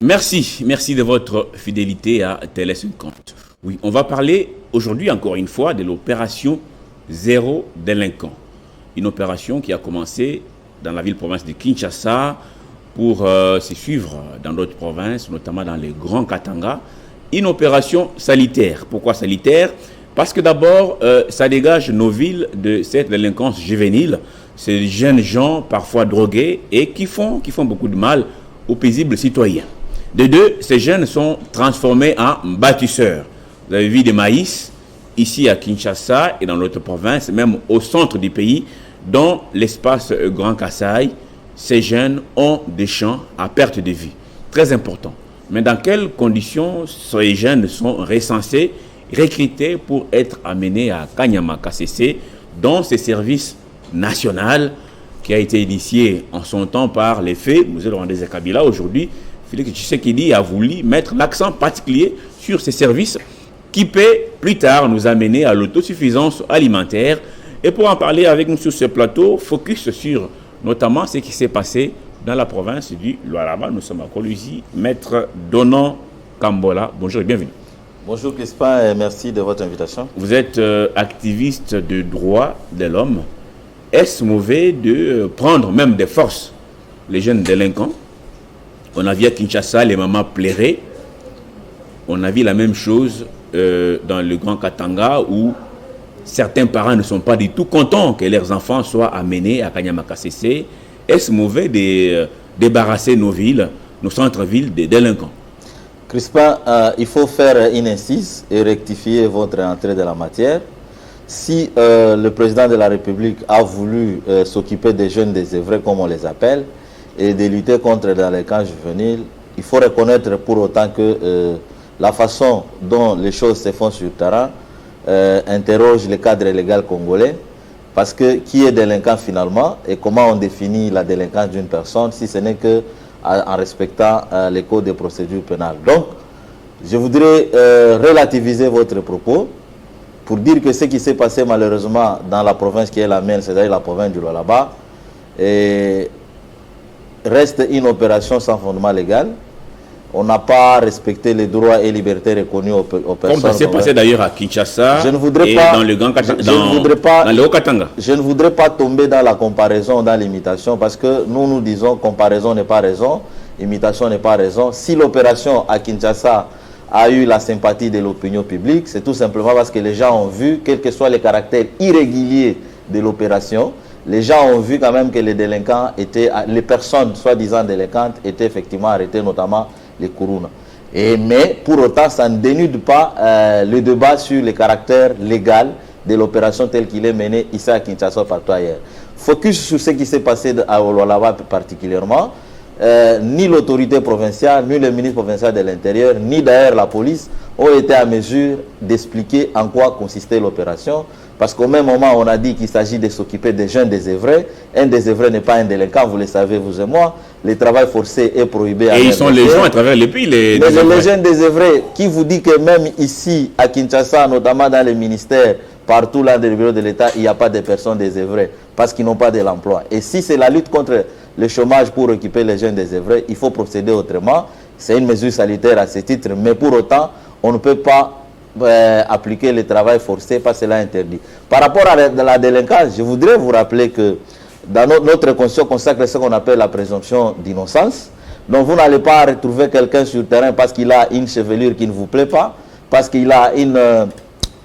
Merci de votre fidélité à Télé 50. Oui, on va parler aujourd'hui encore une fois de l'opération Zéro délinquant. Une opération qui a commencé dans la ville-province de Kinshasa pour se suivre dans d'autres provinces, notamment dans les Grands Katanga. Une opération salutaire. Pourquoi salutaire? Parce que d'abord, ça dégage nos villes de cette délinquance juvénile. Ces jeunes gens, parfois drogués, et qui font beaucoup de mal aux paisibles citoyens. De deux, ces jeunes sont transformés en bâtisseurs. Vous avez vu des maïs ici à Kinshasa et dans d'autres provinces, même au centre du pays, dans l'espace Grand Kasaï, ces jeunes ont des champs à perte de vue. Très important. Mais dans quelles conditions ces jeunes sont recensés, recrutés pour être amenés à Kanyama KCC, dans ce service national qui a été initié en son temps par les faits, M. Rwandais Kabila. Aujourd'hui, Félix Tshisekedi a voulu mettre l'accent particulier sur ces services qui peut plus tard nous amener à l'autosuffisance alimentaire. Et pour en parler avec nous sur ce plateau, focus sur notamment ce qui s'est passé dans la province du Lualaba. Nous sommes à Kolwezi. Maître Donan Kambola, bonjour et bienvenue. Bonjour Crispin et merci de votre invitation. Vous êtes activiste de droits de l'homme. Est-ce mauvais de prendre même des forces les jeunes délinquants? On a vu à Kinshasa, les mamans pleuraient. On a vu la même chose dans le Grand Katanga où certains parents ne sont pas du tout contents que leurs enfants soient amenés à Kanyama KCC. Est-ce mauvais de débarrasser nos villes, nos centres-villes des délinquants? Crispin, il faut faire une incise et rectifier votre entrée de la matière. Si le président de la République a voulu s'occuper des jeunes désœuvrés, comme on les appelle, et de lutter contre la délinquance juvénile, il faut reconnaître pour autant que la façon dont les choses se font sur le terrain interroge le cadre légal congolais, parce que qui est délinquant finalement et comment on définit la délinquance d'une personne si ce n'est que en respectant les codes de procédure pénale. Donc, je voudrais relativiser votre propos pour dire que ce qui s'est passé malheureusement dans la province qui est la mienne, c'est-à-dire la province du Lualaba, reste une opération sans fondement légal. On n'a pas respecté les droits et libertés reconnus aux personnes. Comme ça s'est passé d'ailleurs à Kinshasa et dans le Grand Katanga, dans le Haut-Katanga. Je ne voudrais pas tomber dans la comparaison, dans l'imitation, parce que nous disons comparaison n'est pas raison, imitation n'est pas raison. Si l'opération à Kinshasa a eu la sympathie de l'opinion publique, c'est tout simplement parce que les gens ont vu, quels que soient les caractères irréguliers de l'opération, les gens ont vu quand même que les délinquants étaient, les personnes soi-disant délinquantes étaient effectivement arrêtées, notamment les Kourouna. Mais pour autant, ça ne dénude pas le débat sur le caractère légal de l'opération telle qu'il est menée ici à Kinshasa partout ailleurs. Focus sur ce qui s'est passé à Lualaba particulièrement. Ni l'autorité provinciale, ni le ministre provincial de l'Intérieur, ni d'ailleurs la police ont été à mesure d'expliquer en quoi consistait l'opération. Parce qu'au même moment, on a dit qu'il s'agit de s'occuper des jeunes désœuvrés. Un désœuvré n'est pas un délinquant, vous le savez, vous et moi. Le travail forcé est prohibé. Et ils sont les gens à travers le pays, les jeunes désœuvrés, qui vous dit que même ici, à Kinshasa, notamment dans les ministères, partout là dans le bureau de l'État, il n'y a pas de personnes désœuvrées parce qu'ils n'ont pas de l'emploi. Et si c'est la lutte contre le chômage pour occuper les jeunes désœuvrés, il faut procéder autrement. C'est une mesure salutaire à ce titre, mais pour autant, on ne peut pas appliquer le travail forcé parce que cela est interdit. Par rapport à la délinquance, je voudrais vous rappeler que dans notre constitution consacre ce qu'on appelle la présomption d'innocence. Donc vous n'allez pas retrouver quelqu'un sur le terrain parce qu'il a une chevelure qui ne vous plaît pas, parce qu'il a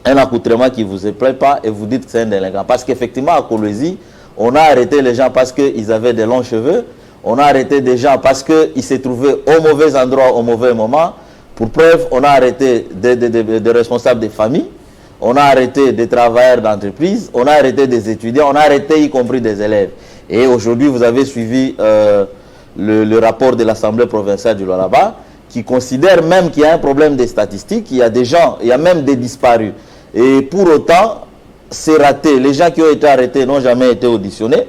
un accoutrement qui ne vous plaît pas et vous dites que c'est un délinquant. Parce qu'effectivement à Kolwezi, on a arrêté les gens parce qu'ils avaient des longs cheveux, on a arrêté des gens parce qu'ils se trouvaient au mauvais endroit au mauvais moment. Pour preuve, on a arrêté des responsables des familles, on a arrêté des travailleurs d'entreprise, on a arrêté des étudiants, on a arrêté y compris des élèves. Et aujourd'hui, vous avez suivi le rapport de l'Assemblée provinciale du Lualaba qui considère même qu'il y a un problème des statistiques, il y a des gens, il y a même des disparus. Et pour autant, c'est raté. Les gens qui ont été arrêtés n'ont jamais été auditionnés.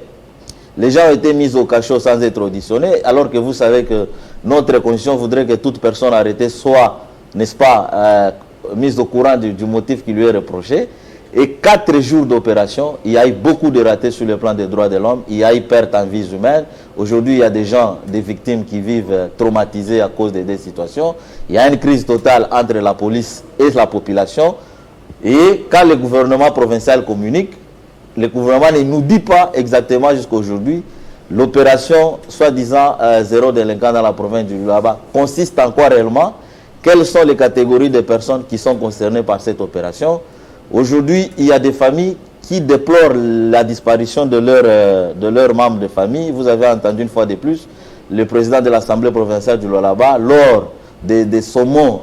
Les gens ont été mis au cachot sans être auditionnés, alors que vous savez que notre constitution voudrait que toute personne arrêtée soit, n'est-ce pas, mise au courant du motif qui lui est reproché. Et 4 jours d'opération, il y a eu beaucoup de ratés sur le plan des droits de l'homme, il y a eu perte en vies humaines. Aujourd'hui, il y a des gens, des victimes qui vivent traumatisées à cause de des situations. Il y a une crise totale entre la police et la population. Et quand le gouvernement provincial communique, le gouvernement ne nous dit pas exactement jusqu'à aujourd'hui l'opération soi-disant zéro délinquant dans la province du Lualaba consiste en quoi réellement, quelles sont les catégories de personnes qui sont concernées par cette opération. Aujourd'hui, il y a des familles qui déplorent la disparition de leurs membres de famille. Vous avez entendu une fois de plus le président de l'Assemblée provinciale du Lualaba lors des saumons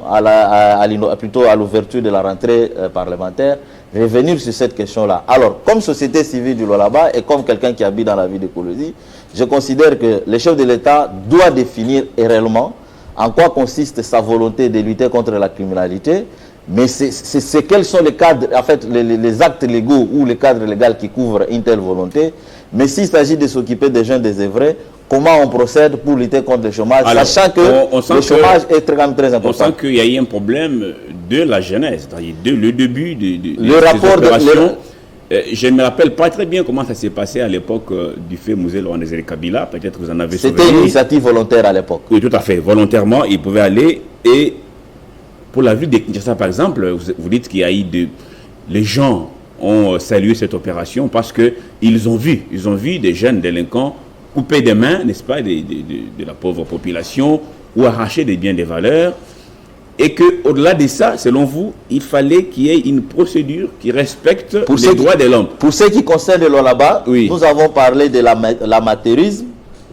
plutôt à l'ouverture de la rentrée parlementaire revenir sur cette question-là. Alors, comme société civile du Lualaba et comme quelqu'un qui habite dans la ville de Koulouzi, je considère que le chef de l'État doit définir réellement en quoi consiste sa volonté de lutter contre la criminalité. Mais c'est quels sont les cadres, en fait, les actes légaux ou les cadres légaux qui couvrent une telle volonté. Mais s'il s'agit de s'occuper des jeunes désœuvrés, comment on procède pour lutter contre le chômage, alors, sachant que le chômage est très important. On sent qu'il y a eu un problème de la jeunesse, le début de le rapport ces opérations. Je ne me rappelle pas très bien comment ça s'est passé à l'époque du fait Mouzé Loanezere Kabila. Peut-être que vous en avez souvenir. C'était une initiative volontaire à l'époque. Oui, tout à fait. Volontairement, ils pouvaient aller. Et pour la ville de Kinshasa, par exemple, vous dites qu'il y a eu les gens ont salué cette opération parce qu'ils ont vu des jeunes délinquants couper des mains, n'est-ce pas, de la pauvre population ou arracher des biens de valeur. Et qu'au-delà de ça, selon vous, il fallait qu'il y ait une procédure qui respecte les droits de l'homme. Pour ce qui concerne le Lualaba, oui, nous avons parlé de l'amateurisme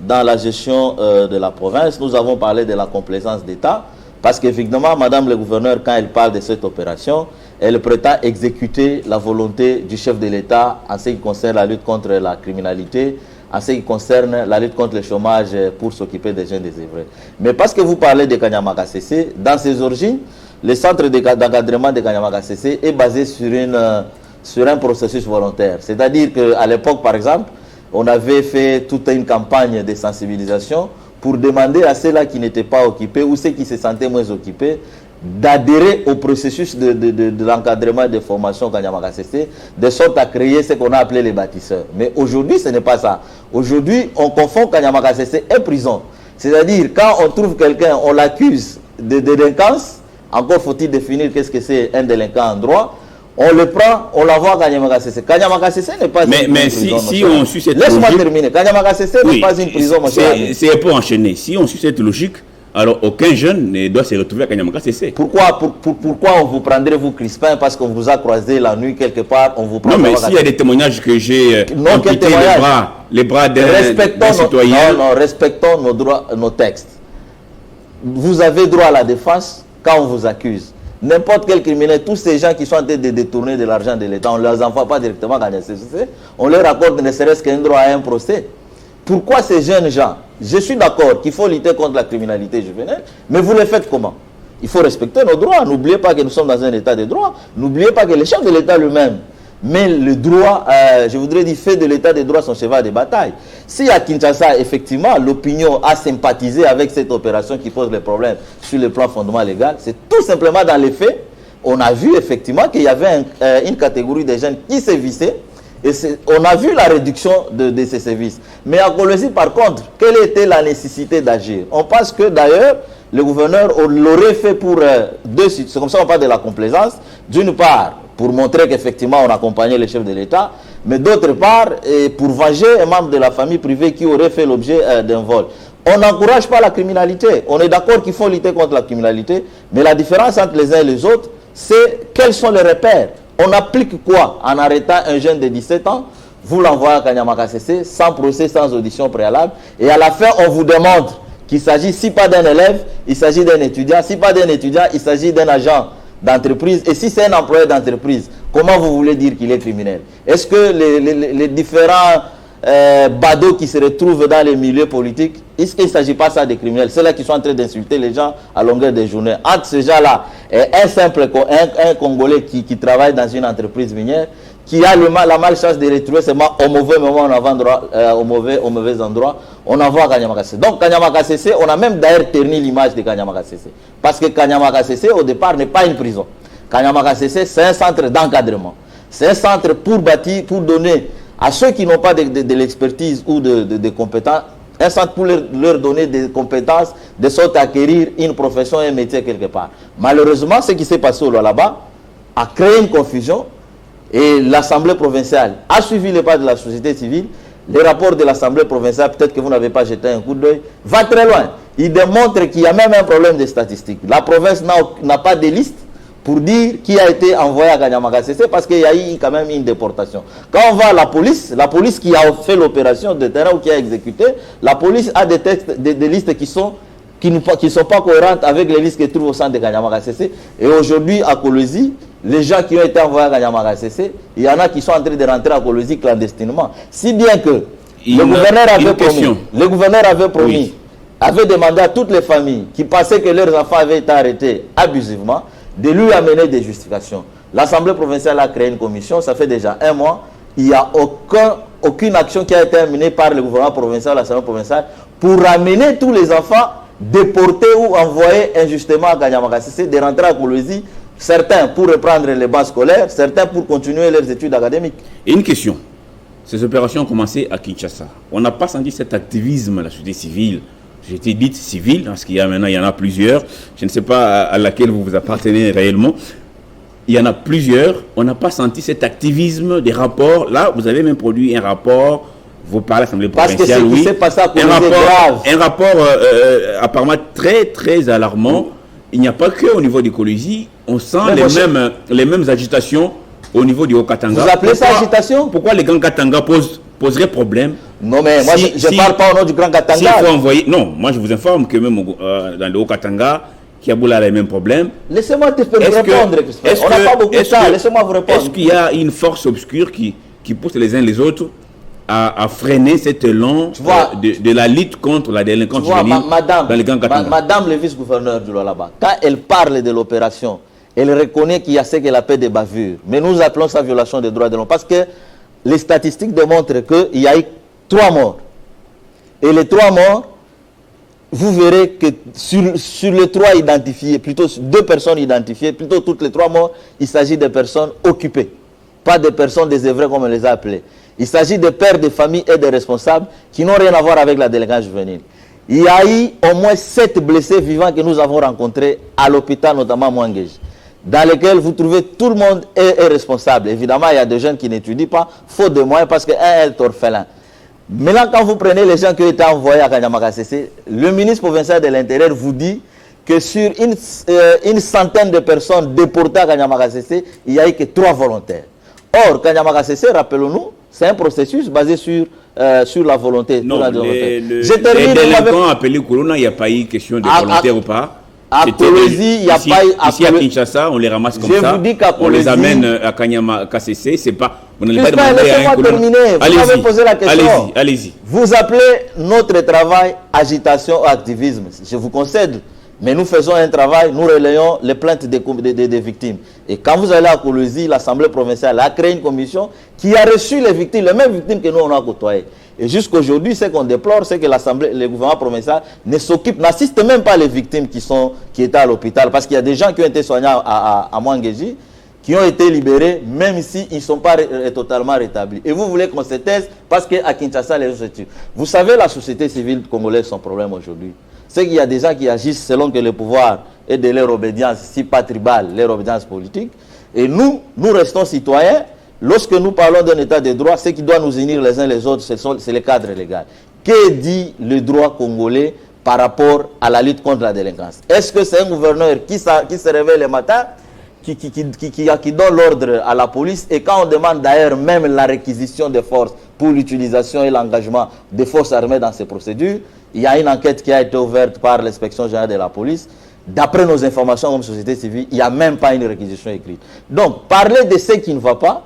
dans la gestion de la province. Nous avons parlé de la complaisance d'État. Parce qu'effectivement, Madame le gouverneur, quand elle parle de cette opération, elle prétend exécuter la volonté du chef de l'État en ce qui concerne la lutte contre la criminalité, en ce qui concerne la lutte contre le chômage pour s'occuper des jeunes désœuvrés. Mais parce que vous parlez de Kanyamaka CC, dans ses origines, le centre d'encadrement de Kanyamaka CC est basé sur un processus volontaire. C'est-à-dire qu'à l'époque, par exemple, on avait fait toute une campagne de sensibilisation pour demander à ceux-là qui n'étaient pas occupés ou ceux qui se sentaient moins occupés d'adhérer au processus de l'encadrement et de formation Kanyamaka CC, de sorte à créer ce qu'on a appelé les bâtisseurs. Mais aujourd'hui, ce n'est pas ça. Aujourd'hui, on confond Kanyamaka CC et prison. C'est-à-dire, quand on trouve quelqu'un, on l'accuse de délinquance, encore faut-il définir qu'est-ce que c'est un délinquant en droit, on le prend, on l'envoie à Kanyamaka CC. Kanyamaka CC n'est pas une prison. Mais si on suit cette logique... Laisse-moi terminer. Kanyamaka CC n'est pas une prison, mon cher ami. C'est pour enchaîner. Si on suit cette logique, alors aucun jeune ne doit se retrouver à Kanyamaka CC. Pourquoi on vous prendrait, vous, Crispin, parce qu'on vous a croisé la nuit quelque part, on vous prend... Non, mais s'il y a des témoignages que j'ai amputé les bras d'un citoyen... Non, respectons nos droits, nos textes. Vous avez droit à la défense quand on vous accuse. N'importe quel criminel, tous ces gens qui sont en train de détourner de l'argent de l'État, on ne les envoie pas directement à la CCC, on leur accorde ne serait-ce qu'un droit à un procès. Pourquoi ces jeunes gens? Je suis d'accord qu'il faut lutter contre la criminalité juvénile, mais vous le faites comment? Il faut respecter nos droits. N'oubliez pas que nous sommes dans un état de droit. N'oubliez pas que le chef de l'État lui-même met le droit, je voudrais dire, fait de l'état de droit son cheval de bataille. Si à Kinshasa, effectivement, l'opinion a sympathisé avec cette opération qui pose les problèmes sur le plan fondement légal, c'est tout simplement dans les faits, on a vu effectivement qu'il y avait une catégorie de jeunes qui sévissaient. Et on a vu la réduction de ces services. Mais à Koulouzi, par contre, quelle était la nécessité d'agir? On pense que d'ailleurs, le gouverneur l'aurait fait pour deux sites. C'est comme ça qu'on parle de la complaisance. D'une part, pour montrer qu'effectivement on accompagnait le chef de l'État, mais d'autre part, pour venger un membre de la famille privée qui aurait fait l'objet d'un vol. On n'encourage pas la criminalité. On est d'accord qu'il faut lutter contre la criminalité, mais la différence entre les uns et les autres, c'est quels sont les repères. On applique quoi en arrêtant un jeune de 17 ans? Vous l'envoyez à Kanyamaka CC sans procès, sans audition préalable. Et à la fin, on vous demande qu'il s'agit, si pas d'un élève, il s'agit d'un étudiant. Si pas d'un étudiant, il s'agit d'un agent d'entreprise. Et si c'est un employé d'entreprise, comment vous voulez dire qu'il est criminel? Est-ce que les différents badauds qui se retrouvent dans les milieux politiques, est-ce qu'il ne s'agit pas ça des criminels? Ceux-là qui sont en train d'insulter les gens à longueur de journée. Entre ces gens-là et un Congolais qui travaille dans une entreprise minière, qui a la malchance de retrouver seulement au mauvais moment, au mauvais endroit, on envoie à Kanyama KCC. Donc Kanyama KCC, on a même d'ailleurs terni l'image de Kanyama KCC. Parce que Kanyama KCC, au départ, n'est pas une prison. Kanyama KCC, c'est un centre d'encadrement. C'est un centre pour bâtir, pour donner à ceux qui n'ont pas de l'expertise ou de compétences, un centre pour leur donner des compétences, de sorte à acquérir une profession et un métier quelque part. Malheureusement, ce qui s'est passé là-bas a créé une confusion. Et l'Assemblée provinciale a suivi les pas de la société civile. Les rapports de l'Assemblée provinciale, peut-être que vous n'avez pas jeté un coup d'œil, va très loin. Il démontre qu'il y a même un problème de statistiques. La province n'a pas de liste pour dire qui a été envoyé à Kanyama KCC parce qu'il y a eu quand même une déportation. Quand on va à la police qui a fait l'opération de terrain ou qui a exécuté, la police a des textes, des listes qui ne sont pas cohérentes avec les listes qui trouvent au centre de Kanyama KCC. Et aujourd'hui, à Kolwezi, les gens qui ont été envoyés à Kanyama KCC, il y en a qui sont en train de rentrer à Kolwezi clandestinement. Si bien que le gouverneur avait promis, avait demandé à toutes les familles qui pensaient que leurs enfants avaient été arrêtés abusivement, de lui amener des justifications. L'Assemblée provinciale a créé une commission, ça fait déjà un mois. Il n'y a aucune action qui a été menée par le gouvernement provincial, l'Assemblée provinciale, pour ramener tous les enfants déportés ou envoyés injustement à Kanyama KCC, de rentrer à Kolwezi. Certains pour reprendre les bancs scolaires, certains pour continuer leurs études académiques. Et une question. Ces opérations ont commencé à Kinshasa. On n'a pas senti cet activisme de la société civile. J'ai été dite civile, parce qu'il y a maintenant, il y en a plusieurs. Je ne sais pas à laquelle vous vous appartenez réellement. Il y en a plusieurs. On n'a pas senti cet activisme des rapports. Là, vous avez même produit un rapport. Vous parlez à l'Assemblée provinciale. Parce que ce qui s'est passé à Kolwezi est grave. Un rapport apparemment très, très alarmant. Il n'y a pas que au niveau du Kolwezi, on sent les mêmes agitations au niveau du Haut-Katanga. Vous appelez ça agitation? Pourquoi les Grands Katanga poseraient problème? Non, mais moi, je ne parle pas au nom du Grand Katanga. Si faut envoyer, non, moi je vous informe que même dans le Haut-Katanga, Kiaboula a les mêmes problèmes. Laissez-moi te répondre. On n'a pas beaucoup de temps, laissez-moi vous répondre. Est-ce qu'il y a une force obscure qui pousse les uns les autres à freiner cet élan de la lutte contre la délinquance juvénile dans les Grands Katanga? Madame le vice-gouverneur du Lualaba, quand elle parle de l'opération, elle reconnaît qu'il y a ce qu'elle appelle des bavures. Mais nous appelons ça violation des droits de l'homme. Parce que les statistiques démontrent qu'il y a eu 3 morts. Et les 3 morts, vous verrez que sur les 3 identifiés, plutôt 2 personnes identifiées, plutôt toutes les 3 morts, il s'agit de personnes occupées. Pas de personnes désœuvrées comme on les a appelées. Il s'agit de pères de famille et de responsables qui n'ont rien à voir avec la délinquance juvénile. Il y a eu au moins 7 blessés vivants que nous avons rencontrés à l'hôpital, notamment à Mouangej, dans lesquels vous trouvez tout le monde est responsable. Évidemment, il y a des jeunes qui n'étudient pas, faute de moyens, parce qu'un est orphelin. Maintenant, quand vous prenez les gens qui ont été envoyés à Kanyama KCC, le ministre provincial de l'Intérieur vous dit que sur une centaine de personnes déportées à Kanyama KCC, il n'y a eu que 3 volontaires. Or, Kanyama KCC, rappelons-nous, c'est un processus basé sur la volonté. Non, les délinquants appelés Corona, il n'y a pas eu question de volontaire ou pas? À Kolwezi, il n'y a pas eu... Ici à Kinshasa, on les ramasse comme ça. Vous dis qu'à on les amène à Kanyama KCC. C'est pas... Vous n'allez pas demander à un terminer. Vous m'avez posé la question. Allez-y. Vous appelez notre travail agitation ou activisme. Je vous concède. Mais nous faisons un travail, nous relayons les plaintes des victimes. Et quand vous allez à Kolwezi, l'Assemblée provinciale a créé une commission qui a reçu les victimes, les mêmes victimes que nous on a côtoyées. Et jusqu'aujourd'hui, ce qu'on déplore, c'est que le gouvernement provincial n'assiste même pas les victimes qui étaient à l'hôpital. Parce qu'il y a des gens qui ont été soignés à Mouangéji, qui ont été libérés, même s'ils ne sont pas totalement rétablis. Et vous voulez qu'on se taise parce qu'à Kinshasa, les gens se tuent. Vous savez, la société civile congolaise, son problème aujourd'hui, c'est qu'il y a des gens qui agissent selon que le pouvoir est de leur obédience, si pas tribale, leur obédience politique. Et nous restons citoyens. Lorsque nous parlons d'un état de droit, ce qui doit nous unir les uns les autres, c'est le cadre légal. Que dit le droit congolais par rapport à la lutte contre la délinquance? Est-ce que c'est un gouverneur qui se réveille le matin, qui donne l'ordre à la police, et quand on demande d'ailleurs même la réquisition des forces pour l'utilisation et l'engagement des forces armées dans ces procédures, il y a une enquête qui a été ouverte par l'inspection générale de la police. D'après nos informations comme société civile, il n'y a même pas une réquisition écrite. Donc, parler de ce qui ne va pas,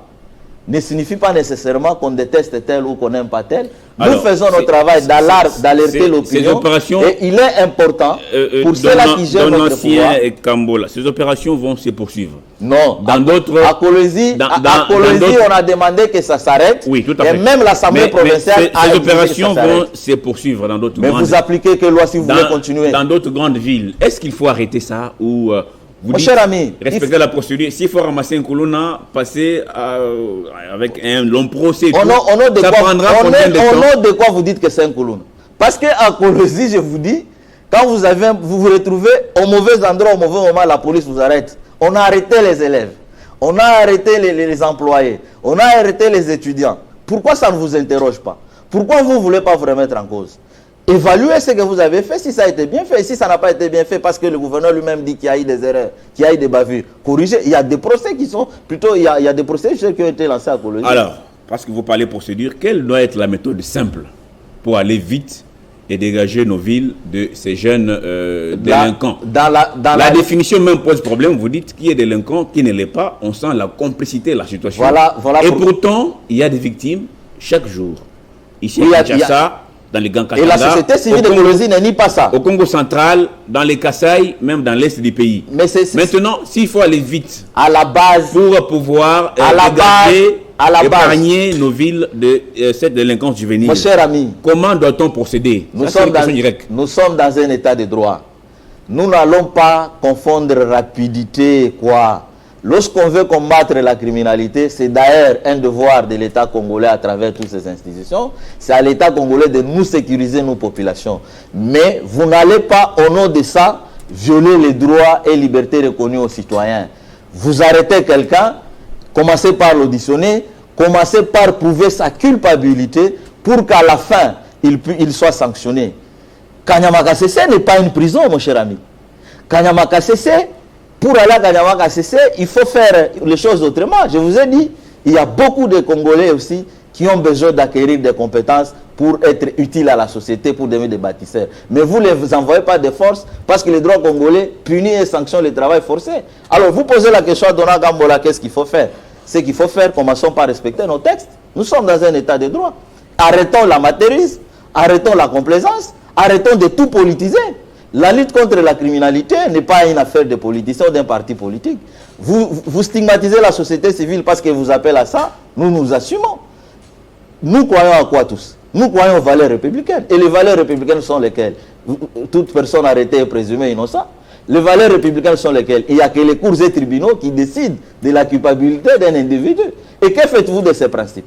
ne signifie pas nécessairement qu'on déteste tel ou qu'on n'aime pas tel. Alors, nous faisons notre travail d'alerter l'opinion. Et il est important pour ceux-là qui gèrent notre pouvoir. Et Kambola, ces opérations vont se poursuivre. Non. Dans d'autres. À Colosie, on a demandé que ça s'arrête. Oui, tout à fait. Et même l'Assemblée provinciale a ces opérations vont se poursuivre dans d'autres grandes villes. Mais vous appliquez quelle loi si vous voulez continuer? Dans d'autres grandes villes. Est-ce qu'il faut arrêter ça ou vous mon dites, cher ami, respecter la procédure? S'il faut ramasser un colonna, passer avec un long procès, ça prendra combien de temps? Au nom de quoi vous dites que c'est un colonna? Parce qu'à Colosie, je vous dis, quand vous vous retrouvez au mauvais endroit, au mauvais moment, la police vous arrête. On a arrêté les élèves, on a arrêté les employés, on a arrêté les étudiants. Pourquoi ça ne vous interroge pas? Pourquoi vous ne voulez pas vous remettre en cause? Évaluez ce que vous avez fait, si ça a été bien fait, et si ça n'a pas été bien fait, parce que le gouverneur lui-même dit qu'il y a eu des erreurs, qu'il y a eu des bavures, corrigez. Il y a des procès qui sont, plutôt, il y a des procès qui ont été lancés à Colosie. Alors, parce que vous parlez procédure, quelle doit être la méthode simple pour aller vite et dégager nos villes de ces jeunes délinquants? La définition même pose problème. Vous dites qui est délinquant, qui ne l'est pas. On sent la complicité de la situation. Et pourtant, il y a des victimes chaque jour. Ici à Kinshasa, dans les Grands Katanga. Et la société civile de Colosie ne nie pas ça. Au Congo central, dans les Kasaï, même dans l'est du pays. Maintenant, s'il faut aller vite, à la base, pour pouvoir épargner nos villes de cette délinquance juvénile, mon cher ami, comment doit-on procéder? Nous sommes dans un état de droit. Nous n'allons pas confondre rapidité quoi. Lorsqu'on veut combattre la criminalité, c'est d'ailleurs un devoir de l'État congolais à travers toutes ces institutions. C'est à l'État congolais de nous sécuriser nos populations. Mais vous n'allez pas, au nom de ça, violer les droits et libertés reconnus aux citoyens. Vous arrêtez quelqu'un, commencez par l'auditionner, commencez par prouver sa culpabilité pour qu'à la fin, il soit sanctionné. Kanyama Kasese n'est pas une prison, mon cher ami. Kanyama Kasese, pour aller à Kanyama Kasese, il faut faire les choses autrement. Je vous ai dit, il y a beaucoup de Congolais aussi qui ont besoin d'acquérir des compétences pour être utiles à la société, pour devenir des bâtisseurs. Mais vous ne les envoyez pas de force parce que le droit congolais punit et sanctionne le travail forcé. Alors vous posez la question à Dona Gambola, qu'est-ce qu'il faut faire? Ce qu'il faut faire, commençons par respecter nos textes. Nous sommes dans un état de droit. Arrêtons l'amateurisme, arrêtons la complaisance, arrêtons de tout politiser. La lutte contre la criminalité n'est pas une affaire de politiciens ou d'un parti politique. Vous stigmatisez la société civile parce qu'elle vous appelle à ça. Nous nous assumons. Nous croyons à quoi tous? Nous croyons aux valeurs républicaines. Et les valeurs républicaines sont lesquelles? Toute personne arrêtée est présumée innocente. Les valeurs républicaines sont lesquelles? Il n'y a que les cours et tribunaux qui décident de la culpabilité d'un individu. Et que faites-vous de ces principes?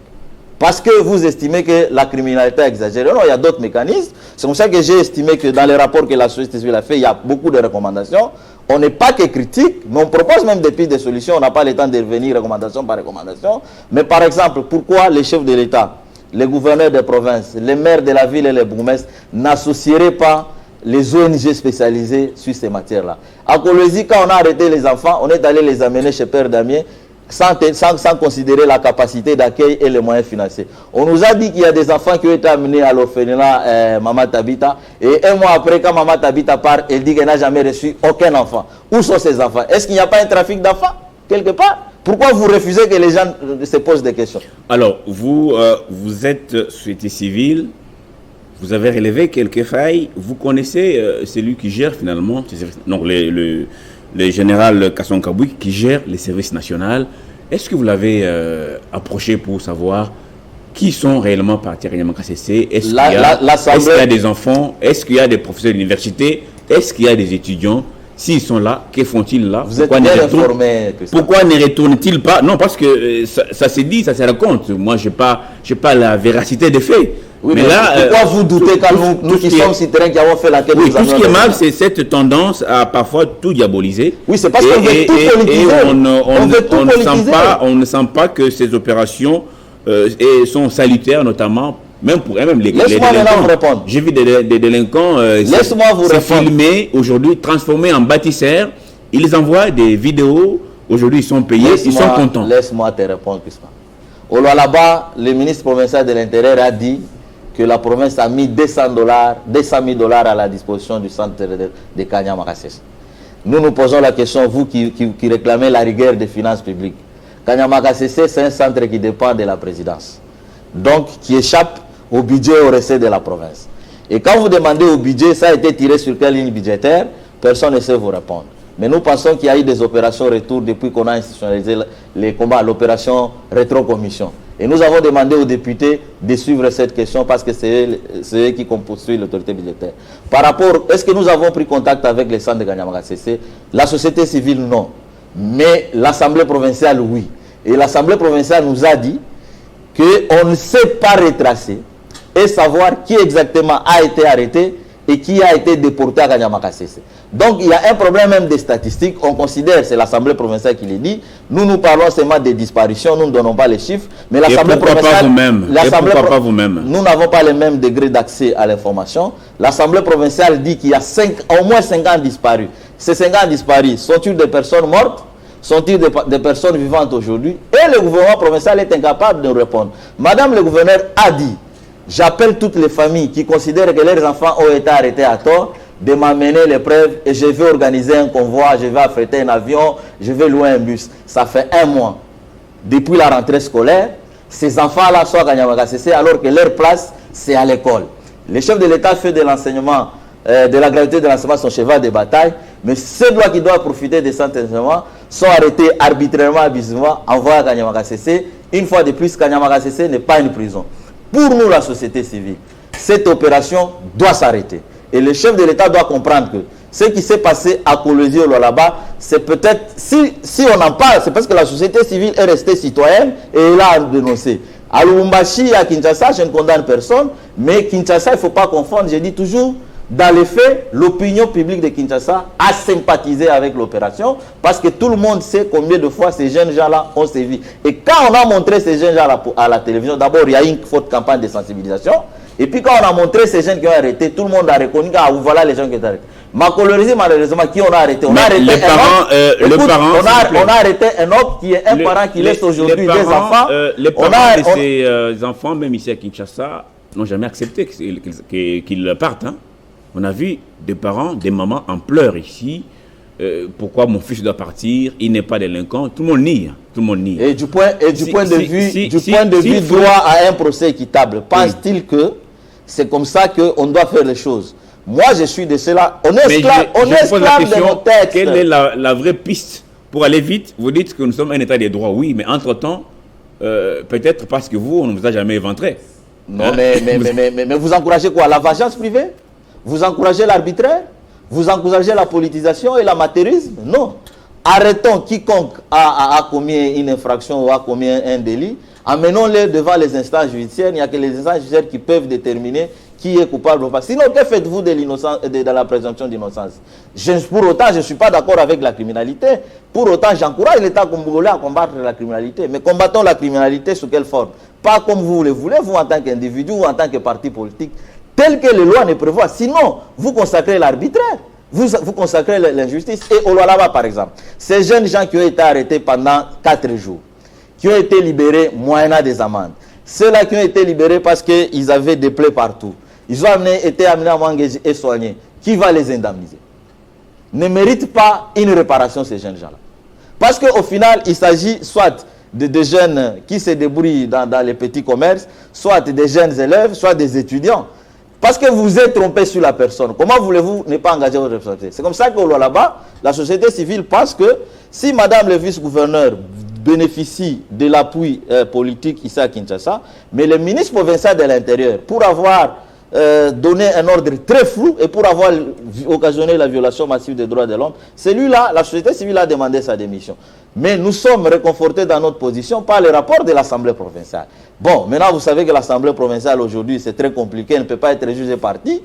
Parce que vous estimez que la criminalité est exagérée. Non, il y a d'autres mécanismes. C'est comme ça que j'ai estimé que dans les rapports que la société civile a fait, il y a beaucoup de recommandations. On n'est pas que critique, mais on propose même des pistes de solutions. On n'a pas le temps de revenir recommandation par recommandation. Mais par exemple, pourquoi les chefs de l'État, les gouverneurs des provinces, les maires de la ville et les bourgmestres n'associeraient pas les ONG spécialisées sur ces matières-là? À Colosie, quand on a arrêté les enfants, on est allé les amener chez Père Damien, sans considérer la capacité d'accueil et les moyens financiers. On nous a dit qu'il y a des enfants qui ont été amenés à l'orphelinat Maman Tabita, et un mois après, quand Maman Tabita part, elle dit qu'elle n'a jamais reçu aucun enfant. Où sont ces enfants? Est-ce qu'il n'y a pas un trafic d'enfants quelque part? Pourquoi vous refusez que les gens se posent des questions? Alors, vous êtes société civile, vous avez relevé quelques failles, vous connaissez celui qui gère finalement, donc le général Kasson Kabouik qui gère les services nationaux. Est-ce que vous l'avez approché pour savoir qui sont réellement partis à Kanyama Kasese? Est-ce qu'il y a des enfants? Est-ce qu'il y a des professeurs d'université? Est-ce qu'il y a des étudiants? S'ils sont là, que font-ils là? Vous êtes bien informé. Pourquoi ne retournent-ils pas? Non, parce que ça se dit, ça se raconte. Moi, je n'ai pas la véracité des faits. Oui, mais là, pourquoi vous doutez quand nous qui sommes citoyens qui avons fait la quête? Oui, tout ce qui est mal, c'est cette tendance à parfois tout diaboliser. Oui, c'est parce qu'on veut tout politiser. On ne sent pas que ces opérations sont salutaires, notamment, même pour eux-mêmes les délinquants. Laisse-moi répondre. J'ai vu des délinquants se filmer, aujourd'hui transformés en bâtisseurs. Ils envoient des vidéos, aujourd'hui ils sont payés, ils sont contents. Laisse-moi te répondre, Christophe. Au là-bas, le ministre provincial de l'Intérieur a dit que la province a mis 200 000 $ à la disposition du centre de Kanyama Kasese. Nous nous posons la question, vous qui réclamez la rigueur des finances publiques. Kanyama CC, c'est un centre qui dépend de la présidence. Donc, qui échappe au budget et au recette de la province. Et quand vous demandez au budget, ça a été tiré sur quelle ligne budgétaire, personne ne sait vous répondre. Mais nous pensons qu'il y a eu des opérations retour depuis qu'on a institutionnalisé les combats, l'opération rétro-commission. Et nous avons demandé aux députés de suivre cette question parce que c'est eux qui poursuivent l'autorité budgétaire. Par rapport, est-ce que nous avons pris contact avec les centres de Kanyama CC? La société civile, non. Mais l'Assemblée provinciale, oui. Et l'Assemblée provinciale nous a dit qu'on ne sait pas retracer et savoir qui exactement a été arrêté et qui a été déporté à Kanyama CC. Donc il y a un problème même des statistiques. On considère, c'est l'Assemblée provinciale qui le dit, nous parlons seulement des disparitions, nous ne donnons pas les chiffres, mais l'Assemblée provinciale... Pourquoi pas vous-même? Nous n'avons pas le même degré d'accès à l'information. L'Assemblée provinciale dit qu'il y a au moins 50 disparus. Ces 50 disparus sont-ils des personnes mortes? Sont-ils des personnes vivantes aujourd'hui? Et le gouvernement provincial est incapable de répondre. Madame le gouverneur a dit, j'appelle toutes les familles qui considèrent que leurs enfants ont été arrêtés à tort de m'amener les preuves et je vais organiser un convoi, je vais affréter un avion, je vais louer un bus. Ça fait 1 mois. Depuis la rentrée scolaire, ces enfants-là sont à Kanyama CC alors que leur place, c'est à l'école. Le chef de l'État fait de l'enseignement, de la gratuité de l'enseignement son cheval de bataille, mais ceux qui doivent profiter de cet enseignement sont arrêtés arbitrairement, abusivement, envoyés à Kanyama CC. Une fois de plus, Kanyama CC n'est pas une prison. Pour nous, la société civile, cette opération doit s'arrêter. Et le chef de l'État doit comprendre que ce qui s'est passé à Kolwezi au Lualaba, c'est peut-être, si on en parle, c'est parce que la société civile est restée citoyenne et elle a dénoncé. À Lubumbashi et à Kinshasa, je ne condamne personne, mais Kinshasa, il ne faut pas confondre, je dis toujours, dans les faits, l'opinion publique de Kinshasa a sympathisé avec l'opération parce que tout le monde sait combien de fois ces jeunes gens-là ont sévi. Et quand on a montré ces jeunes gens-là à la télévision, d'abord, il y a eu une forte campagne de sensibilisation. Et puis quand on a montré ces jeunes qui ont arrêté, tout le monde a reconnu que voilà les gens qui ont arrêtés. Kolwezi, malheureusement, qui on a arrêté? On a arrêté on a arrêté un homme qui est un parent qui laisse aujourd'hui des enfants. Les parents de ces enfants, même ici à Kinshasa, n'ont jamais accepté qu'ils partent. Hein. On a vu des parents, des mamans en pleurs ici. Pourquoi mon fils doit partir? Il n'est pas délinquant. Tout le monde nie. Tout le monde nie. Et du point de vue droit à un procès équitable, pense-t-il que c'est comme ça qu'on doit faire les choses? Moi, je suis de cela. On est esclave de nos textes. Quelle est la vraie piste pour aller vite? Vous dites que nous sommes un état des droits. Oui, mais entre-temps, peut-être parce que vous, on ne vous a jamais éventré. Non, hein? mais vous encouragez quoi? La vengeance privée? Vous encouragez l'arbitraire? Vous encouragez la politisation et l'amateurisme? Non. Arrêtons quiconque a commis une infraction ou a commis un délit. Amenons-les devant les instances judiciaires. Il n'y a que les instances judiciaires qui peuvent déterminer qui est coupable ou pas. Sinon, que faites-vous de la présomption d'innocence? Pour autant, je ne suis pas d'accord avec la criminalité. Pour autant, j'encourage l'État congolais à combattre la criminalité. Mais combattons la criminalité sous quelle forme? Pas comme vous le voulez, vous en tant qu'individu ou en tant que parti politique, tel que les lois ne prévoient. Sinon, vous consacrez l'arbitraire. Vous consacrez l'injustice. Et au Lualaba, par exemple, ces jeunes gens qui ont été arrêtés pendant 4 jours, qui ont été libérés moyennant des amendes, ceux-là qui ont été libérés parce qu'ils avaient des plaies partout, ils ont été amenés à Mangéji et soignés, qui va les indemniser? Ne méritent pas une réparation, ces jeunes gens-là. Parce qu'au final, il s'agit soit de jeunes qui se débrouillent dans les petits commerces, soit des jeunes élèves, soit des étudiants. Parce que vous êtes trompé sur la personne. Comment voulez-vous ne pas engager votre responsabilité? C'est comme ça qu'au Lualaba, la société civile pense que si madame le vice-gouverneur bénéficie de l'appui politique ici à Kinshasa, mais le ministre provincial de l'Intérieur, pour avoir donné un ordre très flou et pour avoir occasionné la violation massive des droits de l'homme, celui-là, la société civile a demandé sa démission. Mais nous sommes réconfortés dans notre position par le rapport de l'Assemblée provinciale. Bon, maintenant vous savez que l'Assemblée provinciale aujourd'hui c'est très compliqué, elle ne peut pas être juge parti.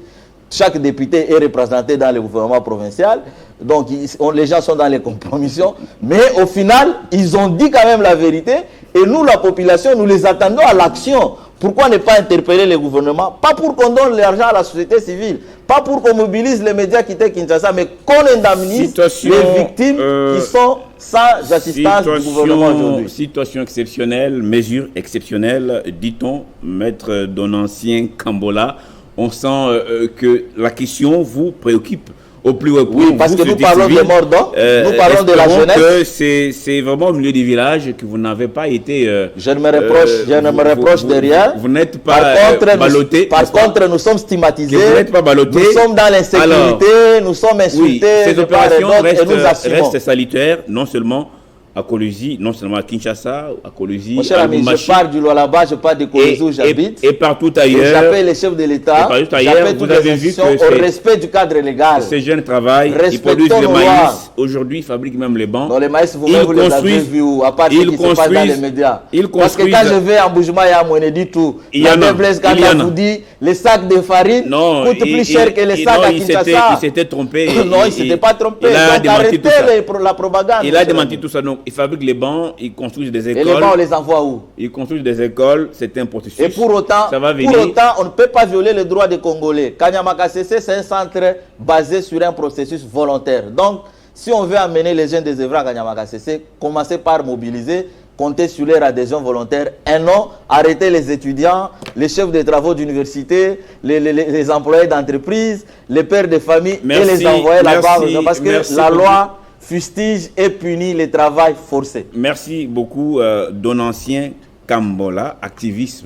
Chaque député est représenté dans le gouvernement provincial, donc les gens sont dans les compromissions, mais au final, ils ont dit quand même la vérité, et nous, la population, nous les attendons à l'action. Pourquoi ne pas interpeller le gouvernement? Pas pour qu'on donne l'argent à la société civile, pas pour qu'on mobilise les médias qui étaient Kinshasa, mais qu'on indemnise les victimes qui sont sans assistance du gouvernement aujourd'hui. Situation exceptionnelle, mesure exceptionnelle, dit-on, maître Donancien Kambola. On sent que la question vous préoccupe au plus haut point. Oui, parce que nous parlons des morts d'hommes, nous parlons de la jeunesse. C'est vraiment au milieu du village que vous n'avez pas été... je ne me reproche de rien. Vous n'êtes pas ballotté. Par contre, nous sommes stigmatisés. Vous n'êtes pas ballotté. Nous sommes dans l'insécurité, nous sommes insultés. Oui, ces opérations restent salutaires, non seulement à Kolwezi, non seulement à Kinshasa, à Kolwezi, mon cher ami, je pars du Lualaba, je pars de Kolwezi où j'habite. Et partout ailleurs. J'appelle les chefs de l'État, j'appelle toutes les institutions au respect du cadre légal. Ces jeunes travaillent, ils produisent le maïs. Aujourd'hui, ils fabriquent même les bancs. Dans les maïs, vous-même, vous les avez vus, à part ce qui se passe dans les médias. Parce que quand je vais en Boujma, on dit tout. La Blaise Kanda vous dit, les sacs de farine coûtent plus cher que les sacs à Kinshasa. Il s'était trompé. Non, il ne s'était pas trompé. Donc arrêtez la propagande. Il a démenti tout ça. Ils fabriquent les bancs, ils construisent des écoles. Et les bancs, on les envoie où? Ils construisent des écoles, c'est un processus. Et pour autant, on ne peut pas violer les droits des Congolais. Kanyamaka CC, c'est un centre basé sur un processus volontaire. Donc, si on veut amener les jeunes des œuvres à Kanyamaka CC, commencez par mobiliser, compter sur leur adhésion volontaire. Et non, arrêter les étudiants, les chefs de travaux d'université, les employés d'entreprise, les pères de famille et les envoyer là-bas. Parce que la loi fustige et punit le travail forcé. Merci beaucoup, Donancien Kambola, activiste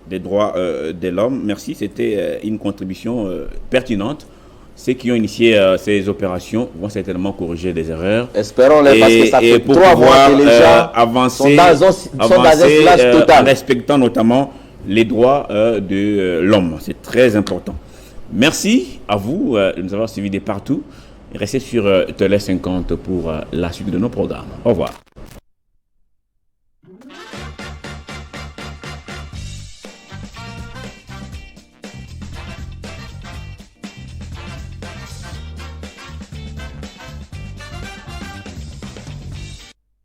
des droits de l'homme. Merci, c'était une contribution pertinente. Ceux qui ont initié ces opérations vont certainement corriger des erreurs. Espérons-les, parce que ça fait 3 mois que les gens avancer, sont dans un silence total. En respectant notamment les droits de l'homme. C'est très important. Merci à vous de nous avoir suivis de partout. Restez sur Télé 50 pour la suite de nos programmes. Au revoir.